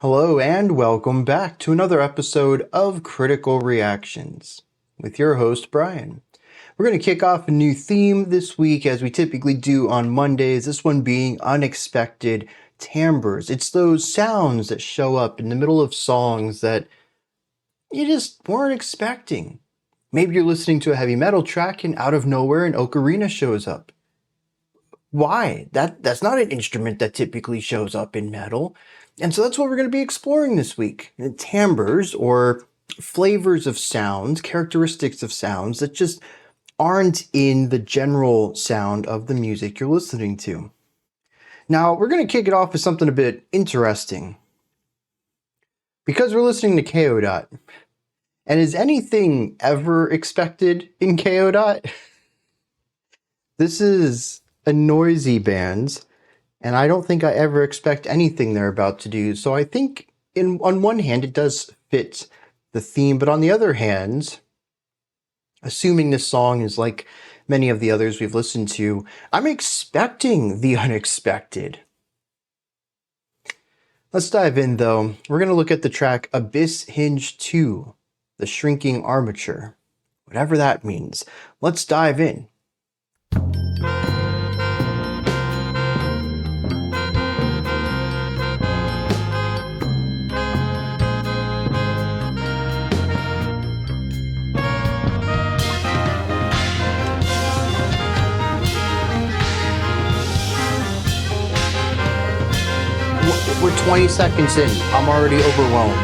Hello and welcome back to another episode of Critical Reactions with your host, Bryan. We're going to kick off a new theme this week as we typically do on Mondays, this one being unexpected timbres. It's those sounds that show up in the middle of songs that you just weren't expecting. Maybe you're listening to a heavy metal track and out of nowhere an ocarina shows up. Why? That's not an instrument that typically shows up in metal. And so that's what we're going to be exploring this week. Timbres, or flavors of sounds, characteristics of sounds that just aren't in the general sound of the music you're listening to. Now, we're going to kick it off with something a bit interesting. Because we're listening to Kayo Dot. And is anything ever expected in Kayo Dot? This is a noisy band, and I don't think I ever expect anything they're about to do. So I think on one hand, it does fit the theme, but on the other hand, assuming this song is like many of the others we've listened to, I'm expecting the unexpected. Let's dive in though. We're going to look at the track Abyss Hinge 2, the Shrinking Armature. Whatever that means. Let's dive in. We're 20 seconds in. I'm already overwhelmed.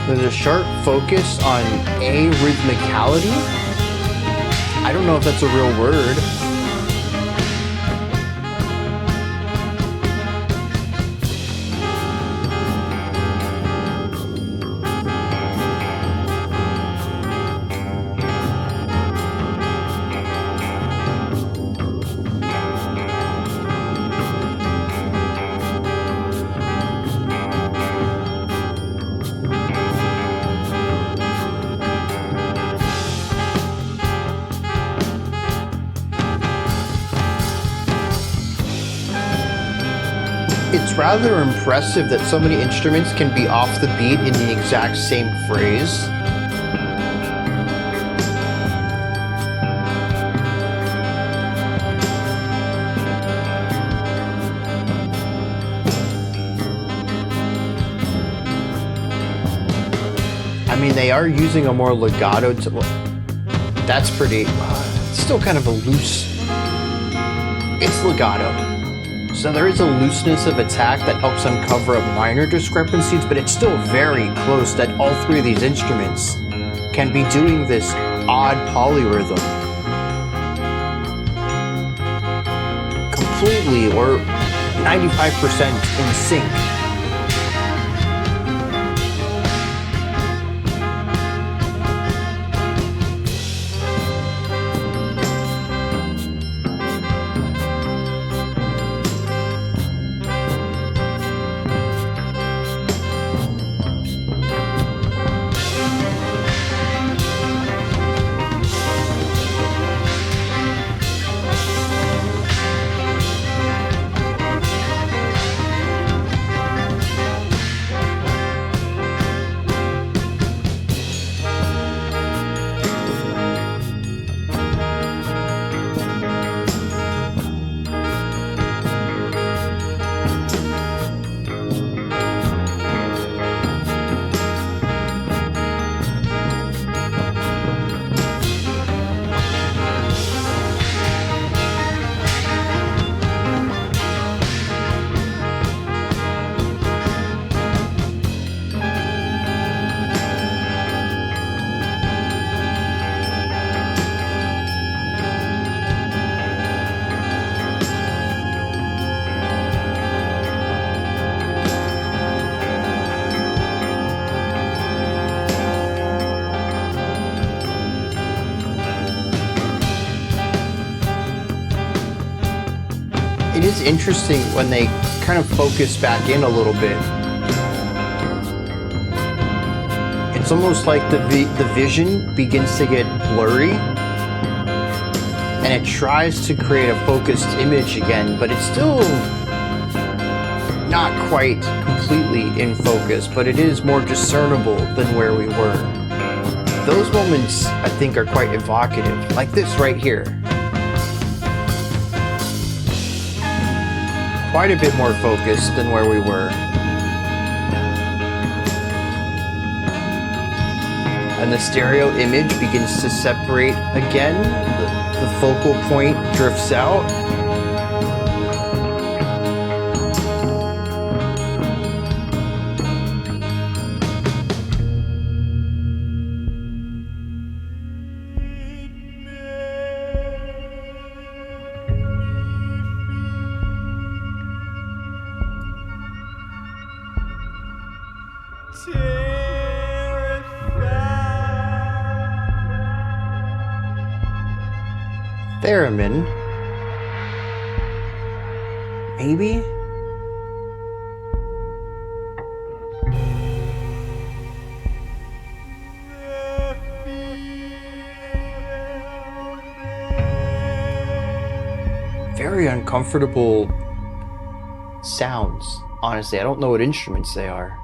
There's a sharp focus on arrhythmicality. I don't know if that's a real word. It's rather impressive that so many instruments can be off the beat in the exact same phrase. I mean, they are using a more legato that's pretty, it's still kind of a loose, it's legato. So there is a looseness of attack that helps uncover up minor discrepancies, but it's still very close that all three of these instruments can be doing this odd polyrhythm completely or 95% in sync. It is interesting when they kind of focus back in a little bit. It's almost like the vision begins to get blurry, and it tries to create a focused image again, but it's still not quite completely in focus, but it is more discernible than where we were. Those moments, I think, are quite evocative, like this right here. Quite a bit more focused than where we were. And the stereo image begins to separate again. The focal point drifts out. Theremin. Maybe? Very uncomfortable sounds. Honestly, I don't know what instruments they are.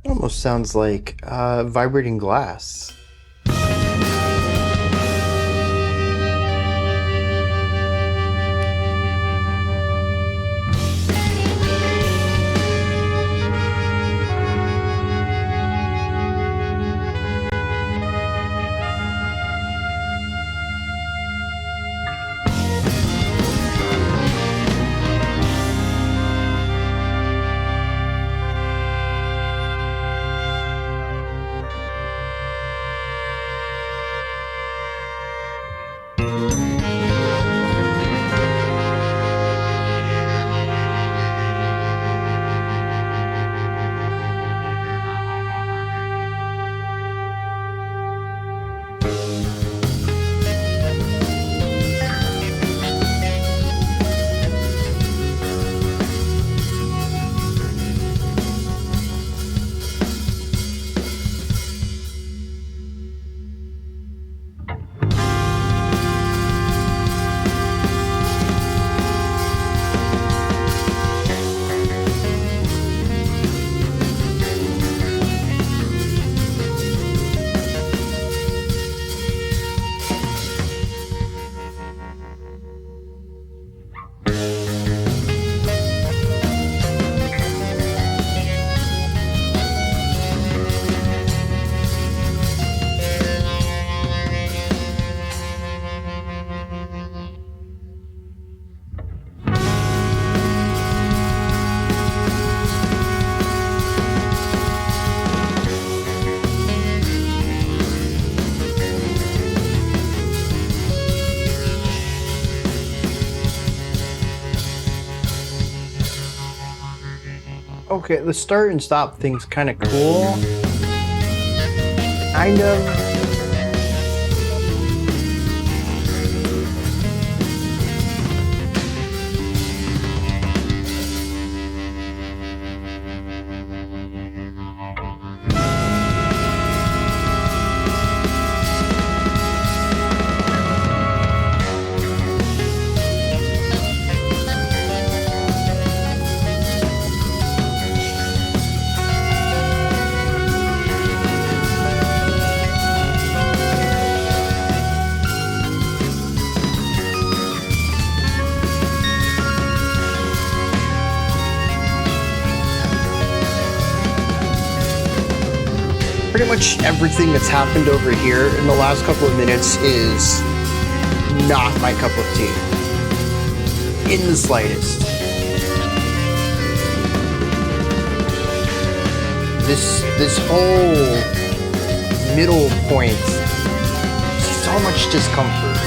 Almost sounds like vibrating glass. Okay, the start and stop thing's kind of cool. Kind of. Pretty much everything that's happened over here in the last couple of minutes is not my cup of tea. In the slightest. This whole middle point, so much discomfort.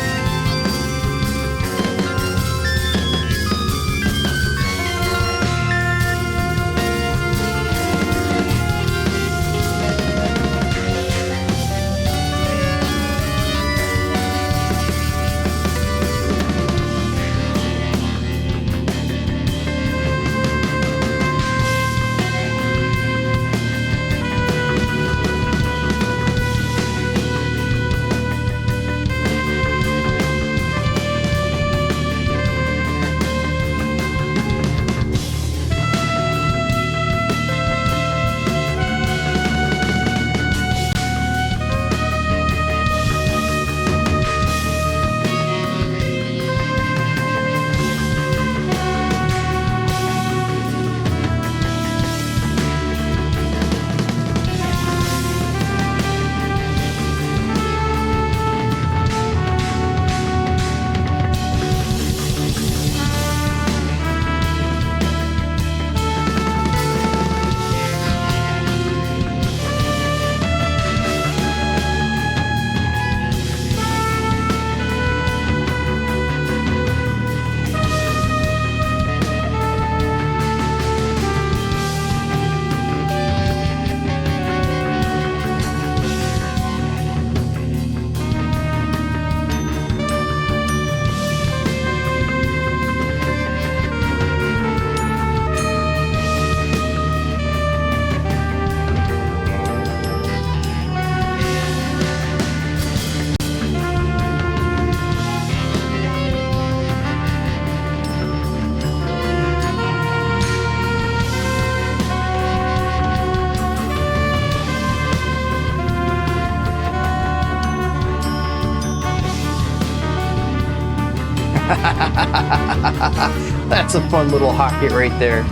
That's a fun little hocket right there.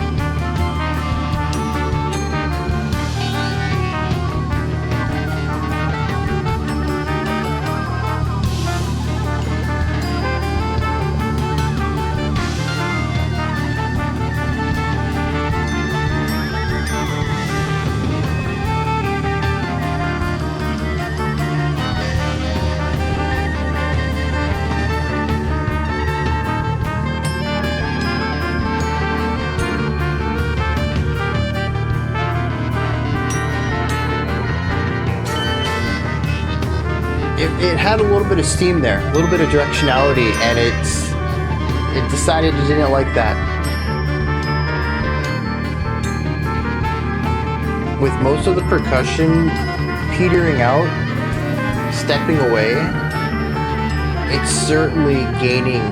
It had a little bit of steam there, a little bit of directionality, and it decided it didn't like that. With most of the percussion petering out, stepping away, it's certainly gaining,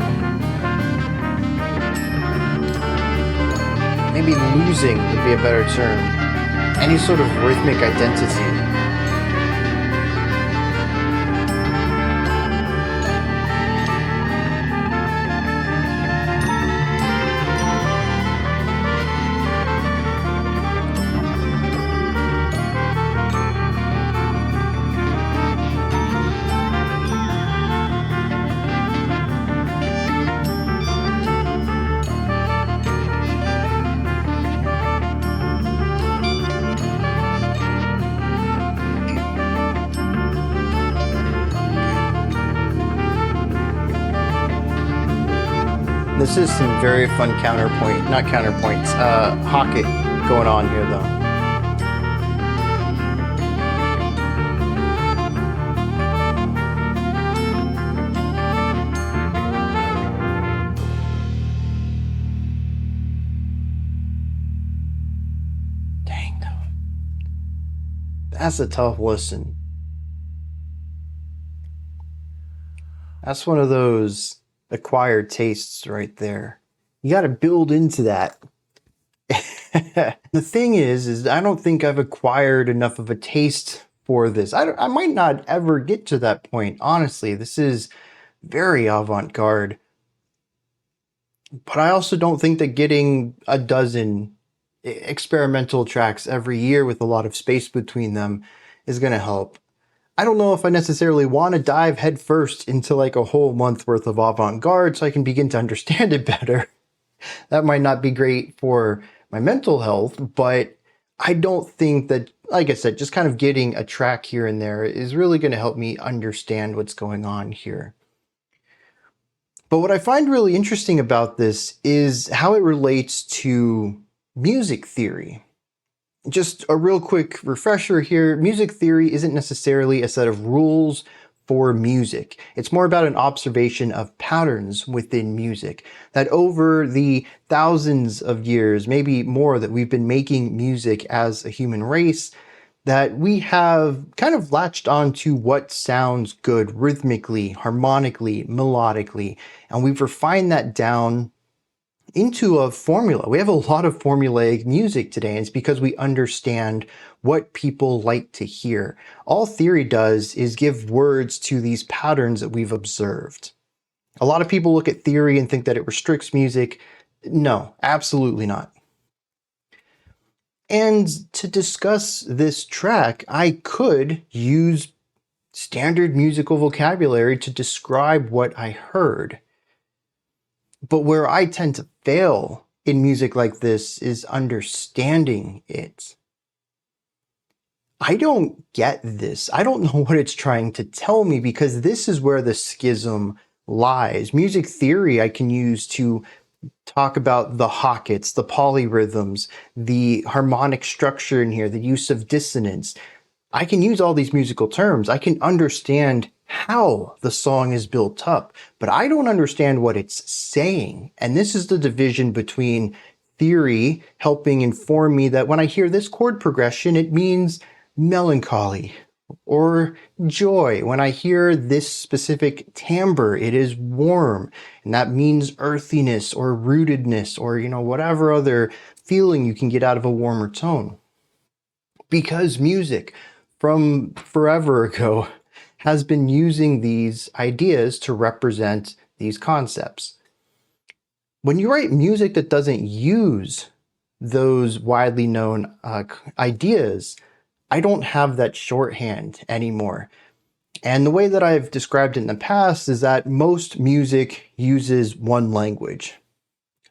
maybe losing would be a better term, any sort of rhythmic identity. This is some very fun hocket going on here though. Dang though. That's a tough listen. That's one of those acquired tastes right there. You got to build into that. The thing is I don't think I've acquired enough of a taste for this. I might not ever get to that point, honestly. This is very avant-garde. But I also don't think that getting a dozen experimental tracks every year with a lot of space between them is going to help. I don't know if I necessarily want to dive headfirst into like a whole month worth of avant-garde so I can begin to understand it better. That might not be great for my mental health, but I don't think that, like I said, just kind of getting a track here and there is really going to help me understand what's going on here. But what I find really interesting about this is how it relates to music theory. Just a real quick refresher here, music theory isn't necessarily a set of rules for music. It's more about an observation of patterns within music, that over the thousands of years, maybe more, that we've been making music as a human race, that we have kind of latched onto what sounds good rhythmically, harmonically, melodically, and we've refined that down into a formula. We have a lot of formulaic music today, and it's because we understand what people like to hear. All theory does is give words to these patterns that we've observed. A lot of people look at theory and think that it restricts music. No, absolutely not. And to discuss this track, I could use standard musical vocabulary to describe what I heard. But where I tend to fail in music like this is understanding it. I don't get this. I don't know what it's trying to tell me, because this is where the schism lies. Music theory I can use to talk about the hockets, the polyrhythms, the harmonic structure in here, the use of dissonance. I can use all these musical terms. I can understand how the song is built up, but I don't understand what it's saying. And this is the division between theory helping inform me that when I hear this chord progression, it means melancholy or joy. When I hear this specific timbre, it is warm, and that means earthiness or rootedness or, whatever other feeling you can get out of a warmer tone. Because music from forever ago has been using these ideas to represent these concepts. When you write music that doesn't use those widely known ideas, I don't have that shorthand anymore. And the way that I've described it in the past is that most music uses one language.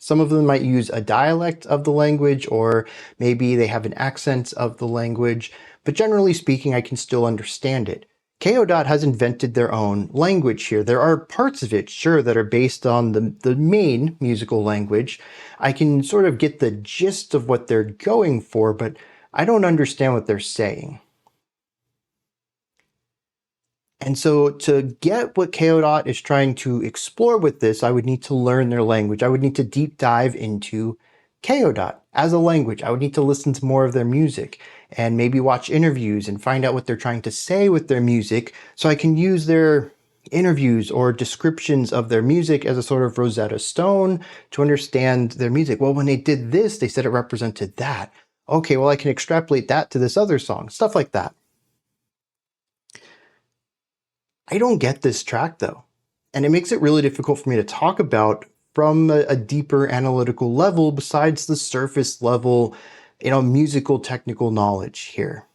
Some of them might use a dialect of the language, or maybe they have an accent of the language, but generally speaking, I can still understand it. Kayo Dot has invented their own language here. There are parts of it, sure, that are based on the main musical language. I can sort of get the gist of what they're going for, but I don't understand what they're saying. And so to get what Kayo Dot is trying to explore with this, I would need to learn their language. I would need to deep dive into Kayo Dot as a language. I would need to listen to more of their music and maybe watch interviews and find out what they're trying to say with their music, so I can use their interviews or descriptions of their music as a sort of Rosetta Stone to understand their music. Well, when they did this, they said it represented that. Okay, well, I can extrapolate that to this other song, stuff like that. I don't get this track though, and it makes it really difficult for me to talk about from a deeper analytical level besides the surface level, musical technical knowledge here.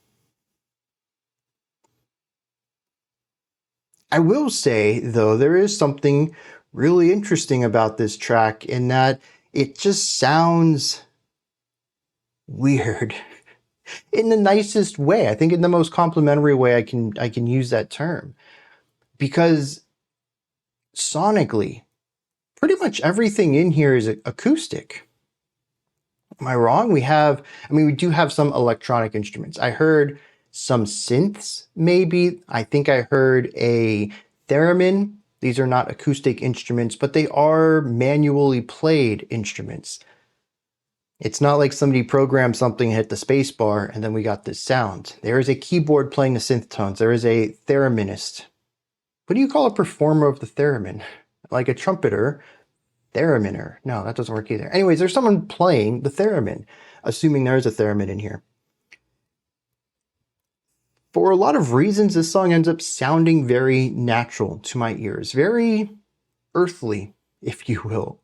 I will say, though, there is something really interesting about this track in that it just sounds weird in the nicest way. I think in the most complimentary way I can use that term, because sonically, pretty much everything in here is acoustic. Am I wrong? We do have some electronic instruments. I heard some synths, maybe. I think I heard a theremin. These are not acoustic instruments, but they are manually played instruments. It's not like somebody programmed something and hit the space bar and then we got this sound. There is a keyboard playing the synth tones. There is a thereminist. What do you call a performer of the theremin? Like a trumpeter? Theremin. No, that doesn't work either. Anyways, there's someone playing the theremin, assuming there is a theremin in here. For a lot of reasons, this song ends up sounding very natural to my ears, very earthly, if you will.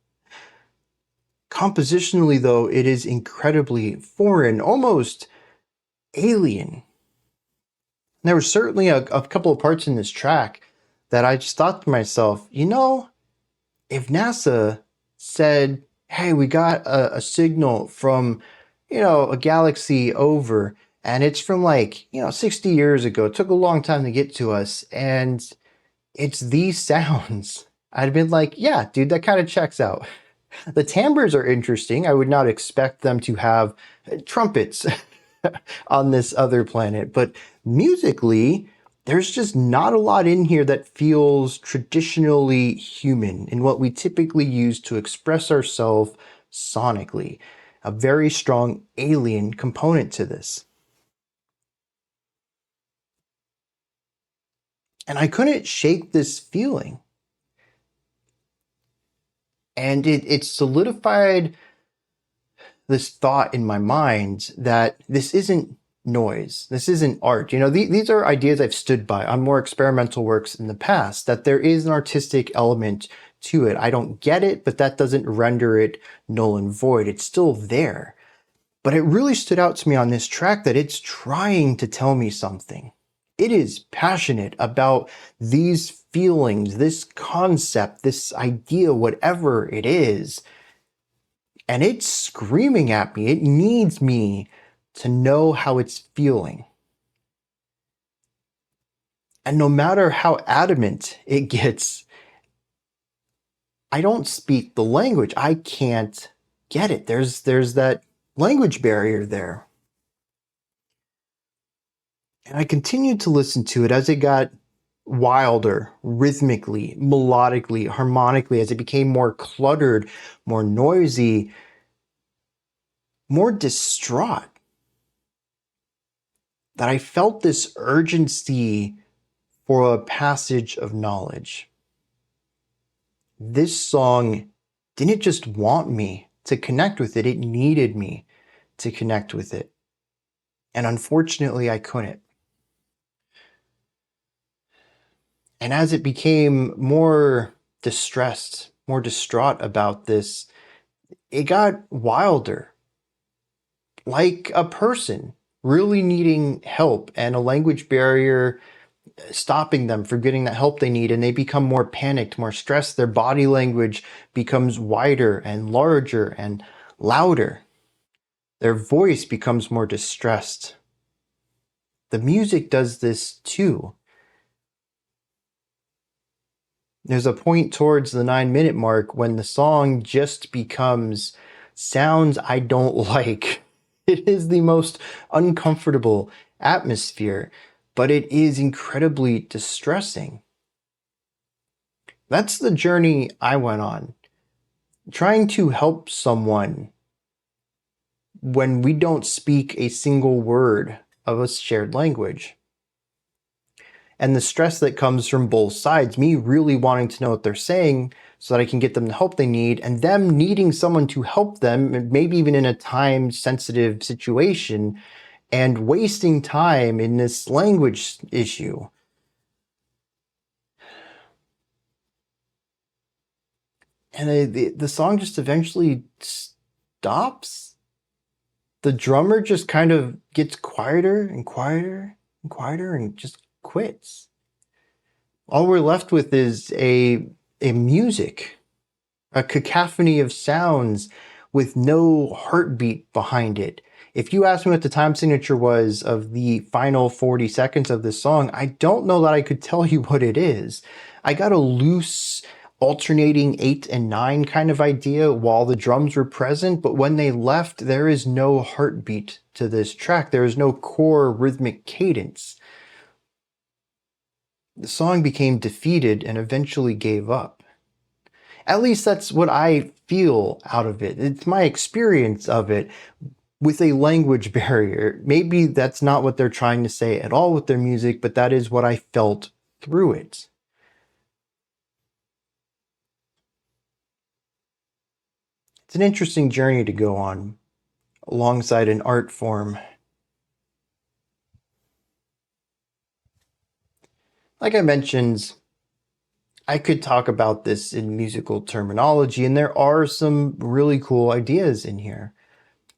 Compositionally, though, it is incredibly foreign, almost alien. There was certainly a couple of parts in this track that I just thought to myself, if NASA said, hey, we got a signal from, a galaxy over, and it's from 60 years ago, it took a long time to get to us, and it's these sounds, I'd been like, yeah, dude, that kind of checks out. The timbres are interesting. I would not expect them to have trumpets on this other planet, but musically, there's just not a lot in here that feels traditionally human in what we typically use to express ourselves sonically. A very strong alien component to this. And I couldn't shake this feeling. And it solidified this thought in my mind that this isn't noise. This isn't art. These are ideas I've stood by on more experimental works in the past, that there is an artistic element to it. I don't get it, but that doesn't render it null and void. It's still there. But it really stood out to me on this track that it's trying to tell me something. It is passionate about these feelings, this concept, this idea, whatever it is. And it's screaming at me. It needs me to know how it's feeling. And no matter how adamant it gets, I don't speak the language. I can't get it. There's that language barrier there. And I continued to listen to it as it got wilder, rhythmically, melodically, harmonically, as it became more cluttered, more noisy, more distraught. That I felt this urgency for a passage of knowledge. This song didn't just want me to connect with it, it needed me to connect with it. And unfortunately, I couldn't. And as it became more distressed, more distraught about this, it got wilder. Like a person really needing help and a language barrier stopping them from getting that help they need, and they become more panicked, more stressed. Their body language becomes wider and larger and louder. Their voice becomes more distressed. The music does this too. There's a point towards the 9-minute mark when the song just becomes sounds I don't like. It is the most uncomfortable atmosphere, but it is incredibly distressing. That's the journey I went on. Trying to help someone when we don't speak a single word of a shared language. And the stress that comes from both sides, me really wanting to know what they're saying so that I can get them the help they need, and them needing someone to help them, maybe even in a time-sensitive situation, and wasting time in this language issue. And the song just eventually stops. The drummer just kind of gets quieter and quieter and quieter and just quits. All we're left with is a music, a cacophony of sounds with no heartbeat behind it. If you asked me what the time signature was of the final 40 seconds of this song, I don't know that I could tell you what it is. I got a loose alternating 8 and 9 kind of idea while the drums were present, but when they left, there is no heartbeat to this track. There is no core rhythmic cadence. The song became defeated and eventually gave up. At least that's what I feel out of it. It's my experience of it with a language barrier. Maybe that's not what they're trying to say at all with their music, but that is what I felt through it. It's an interesting journey to go on alongside an art form. Like I mentioned, I could talk about this in musical terminology, and there are some really cool ideas in here.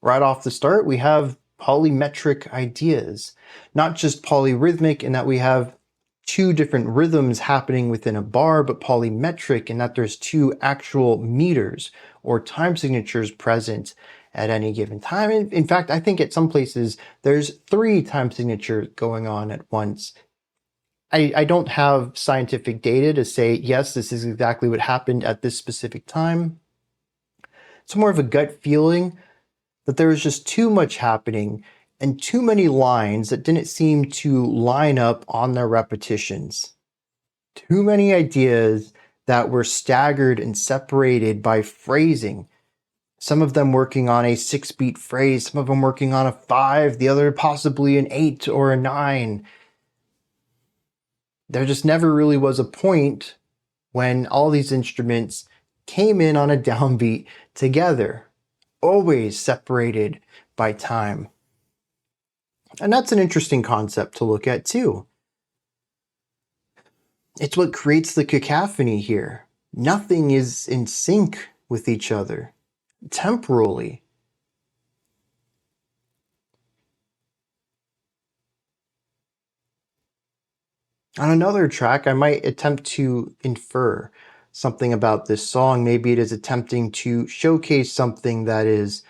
Right off the start, we have polymetric ideas, not just polyrhythmic in that we have two different rhythms happening within a bar, but polymetric in that there's two actual meters or time signatures present at any given time. In fact, I think at some places there's three time signatures going on at once. I don't have scientific data to say, yes, this is exactly what happened at this specific time. It's more of a gut feeling that there was just too much happening and too many lines that didn't seem to line up on their repetitions. Too many ideas that were staggered and separated by phrasing. Some of them working on a 6-beat phrase, some of them working on a 5, the other possibly an 8 or a 9. There just never really was a point when all these instruments came in on a downbeat together, always separated by time. And that's an interesting concept to look at too. It's what creates the cacophony here. Nothing is in sync with each other, temporally. On another track, I might attempt to infer something about this song. Maybe it is attempting to showcase something that is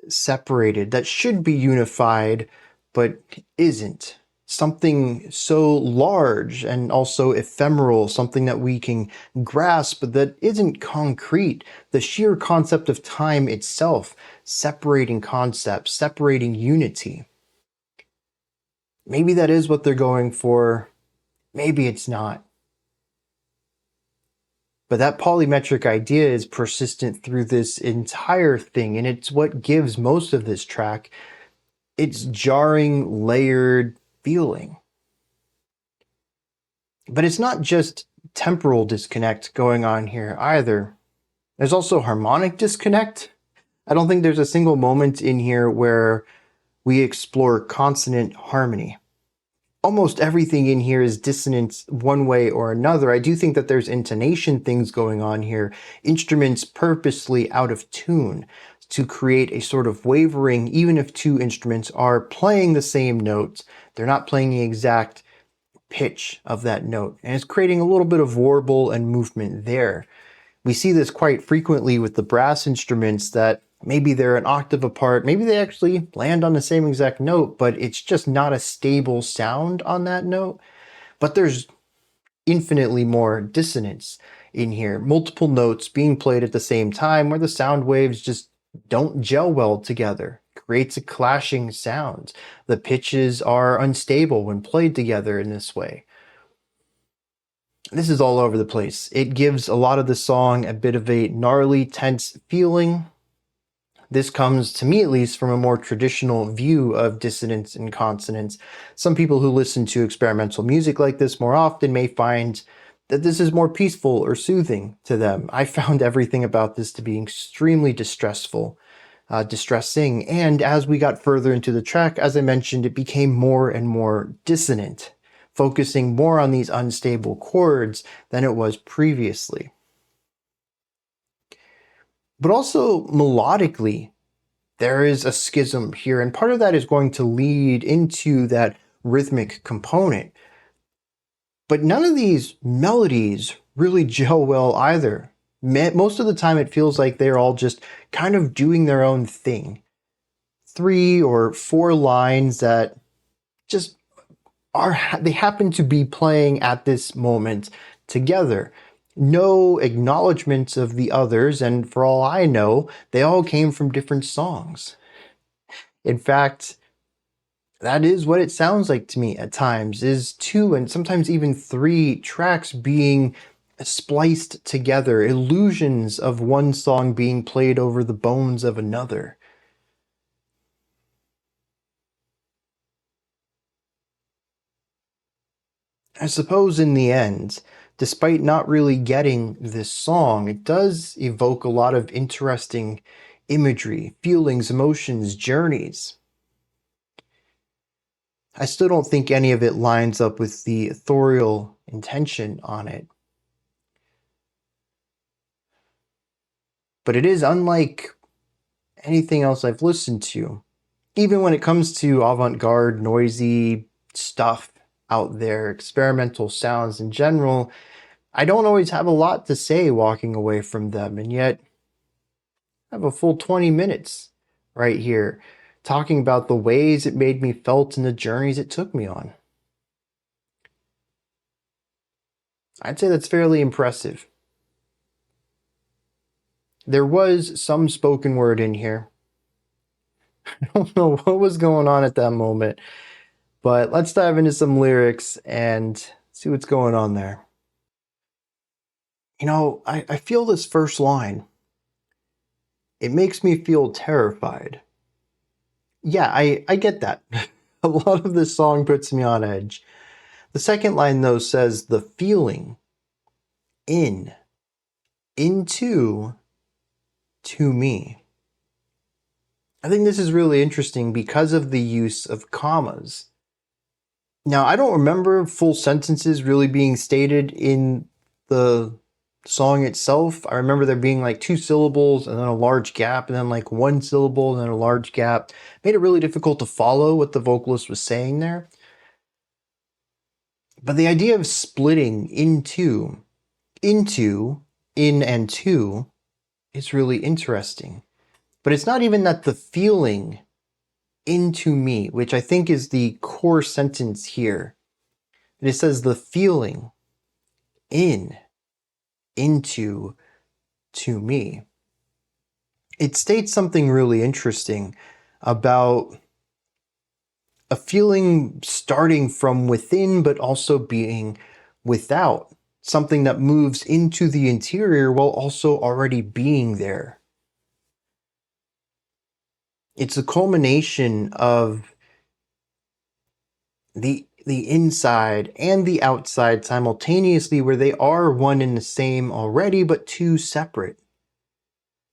separated, that should be unified, but isn't. Something so large and also ephemeral, something that we can grasp but that isn't concrete. The sheer concept of time itself, separating concepts, separating unity. Maybe that is what they're going for. Maybe it's not. But that polymetric idea is persistent through this entire thing, and it's what gives most of this track its jarring, layered feeling. But it's not just temporal disconnect going on here either. There's also harmonic disconnect. I don't think there's a single moment in here where we explore consonant harmony. Almost everything in here is dissonance one way or another. I do think that there's intonation things going on here, instruments purposely out of tune to create a sort of wavering, even if two instruments are playing the same notes, they're not playing the exact pitch of that note. And it's creating a little bit of warble and movement there. We see this quite frequently with the brass instruments that maybe they're an octave apart, maybe they actually land on the same exact note, but it's just not a stable sound on that note. But there's infinitely more dissonance in here. Multiple notes being played at the same time where the sound waves just don't gel well together. Creates a clashing sound. The pitches are unstable when played together in this way. This is all over the place. It gives a lot of the song a bit of a gnarly, tense feeling. This comes, to me at least, from a more traditional view of dissonance and consonance. Some people who listen to experimental music like this more often may find that this is more peaceful or soothing to them. I found everything about this to be extremely distressing. And as we got further into the track, as I mentioned, it became more and more dissonant, focusing more on these unstable chords than it was previously. But also melodically, there is a schism here, and part of that is going to lead into that rhythmic component. But none of these melodies really gel well either. Most of the time it feels like they're all just kind of doing their own thing. 3 or 4 lines that just they happen to be playing at this moment together. No acknowledgement of the others, and for all I know, they all came from different songs. In fact, that is what it sounds like to me at times, is 2 and sometimes even 3 tracks being spliced together, illusions of one song being played over the bones of another. I suppose in the end, despite not really getting this song, it does evoke a lot of interesting imagery, feelings, emotions, journeys. I still don't think any of it lines up with the authorial intention on it. But it is unlike anything else I've listened to. even when it comes to avant-garde, noisy stuff out there, experimental sounds in general, I don't always have a lot to say walking away from them, and yet I have a full 20 minutes right here talking about the ways it made me felt and the journeys it took me on. I'd say that's fairly impressive. There was some spoken word in here. I don't know what was going on at that moment, but let's dive into some lyrics and see what's going on there. I feel this first line. It makes me feel terrified. Yeah, I get that. A lot of this song puts me on edge. The second line, though, says the feeling in, into, to me. I think this is really interesting because of the use of commas. Now, I don't remember full sentences really being stated in the song itself. I remember there being like 2 syllables and then a large gap and then like 1 syllable and then a large gap. Made it really difficult to follow what the vocalist was saying there. But the idea of splitting into, in and to is really interesting. But it's not even that the feeling into me, which I think is the core sentence here. It says the feeling in, into, to me. It states something really interesting about a feeling starting from within, but also being without. Something that moves into the interior while also already being there. It's a culmination of the inside and the outside simultaneously, where they are one and the same already, but two separate,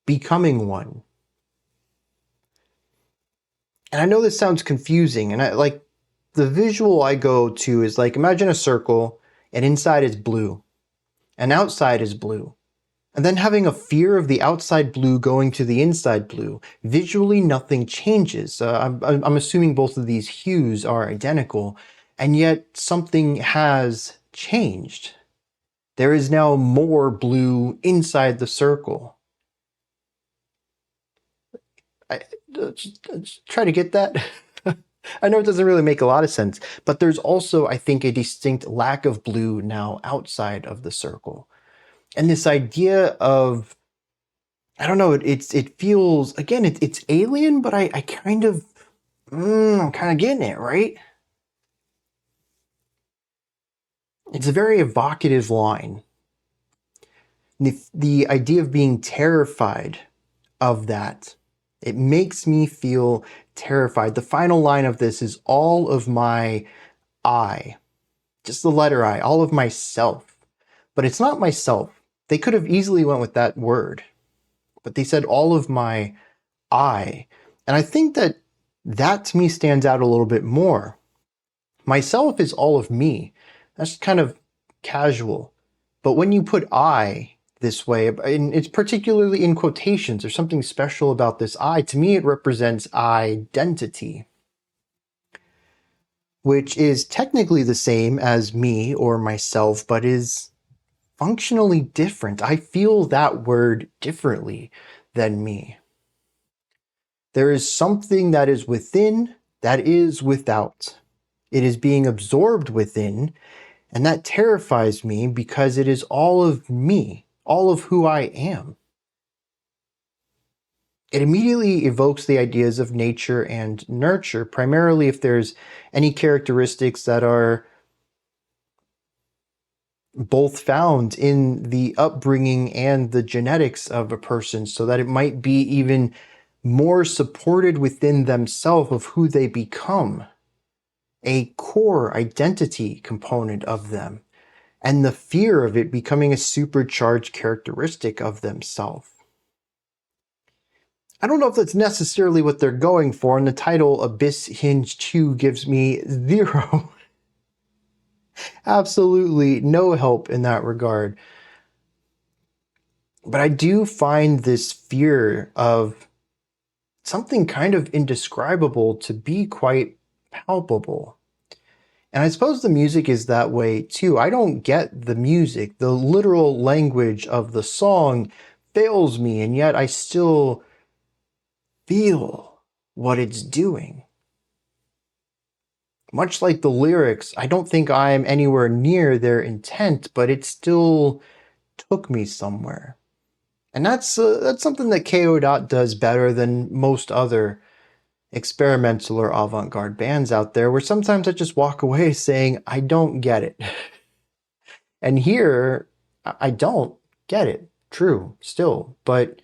becoming one. And I know this sounds confusing, and the visual I go to is like, imagine a circle, and inside is blue, and outside is blue. And then having a fear of the outside blue going to the inside blue. Visually, nothing changes. I'm assuming both of these hues are identical, and yet something has changed. There is now more blue inside the circle. Just try to get that. I know it doesn't really make a lot of sense, but there's also, I think, a distinct lack of blue now outside of the circle. And this idea of, I don't know, it feels, again, it's alien, but I'm kind of getting it, right? It's a very evocative line. The idea of being terrified of that, it makes me feel terrified. The final line of this is all of my I, just the letter I, all of myself. But it's not myself. They could have easily went with that word, but they said all of my I. And I think that to me stands out a little bit more. Myself is all of me. That's kind of casual. But when you put I this way, and it's particularly in quotations, there's something special about this I. To me, it represents identity, which is technically the same as me or myself, but is functionally different. I feel that word differently than me. There is something that is within, that is without. It is being absorbed within, and that terrifies me because it is all of me, all of who I am. It immediately evokes the ideas of nature and nurture, primarily if there's any characteristics that are both found in the upbringing and the genetics of a person, so that it might be even more supported within themselves of who they become, a core identity component of them, and the fear of it becoming a supercharged characteristic of themselves. I don't know if that's necessarily what they're going for, and the title Abyss Hinge 2 gives me zero, absolutely no help in that regard. But I do find this fear of something kind of indescribable to be quite palpable. And I suppose the music is that way too. I don't get the music. The literal language of the song fails me, and yet I still feel what it's doing. Much like the lyrics, I don't think I'm anywhere near their intent, but it still took me somewhere. And that's something that Kayo Dot does better than most other experimental or avant-garde bands out there, where sometimes I just walk away saying, I don't get it. And here, I don't get it. True, still, but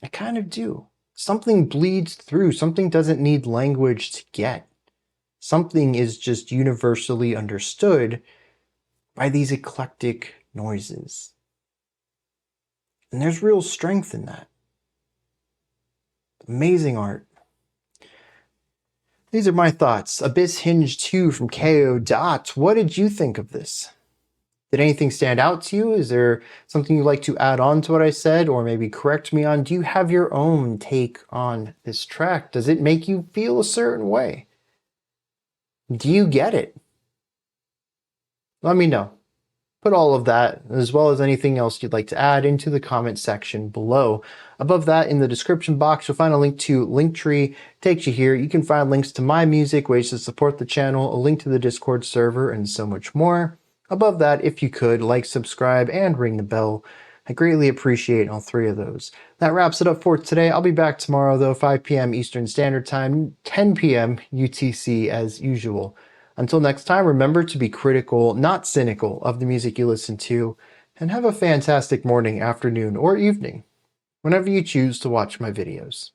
I kind of do. Something bleeds through. Something doesn't need language to get. Something is just universally understood by these eclectic noises. And there's real strength in that. Amazing art. These are my thoughts. Abyss Hinge 2 from Kayo Dot. What did you think of this? Did anything stand out to you? Is there something you'd like to add on to what I said, or maybe correct me on? Do you have your own take on this track? Does it make you feel a certain way? Do you get it? Let me know. Put all of that, as well as anything else you'd like to add, into the comment section below. Above that, in the description box, you'll find a link to Linktree. Takes you here. You can find links to my music, ways to support the channel, a link to the Discord server, and so much more. Above that, if you could, like, subscribe, and ring the bell. I greatly appreciate all three of those. That wraps it up for today. I'll be back tomorrow, though, 5 p.m. Eastern Standard Time, 10 p.m. UTC as usual. Until next time, remember to be critical, not cynical, of the music you listen to, and have a fantastic morning, afternoon, or evening, whenever you choose to watch my videos.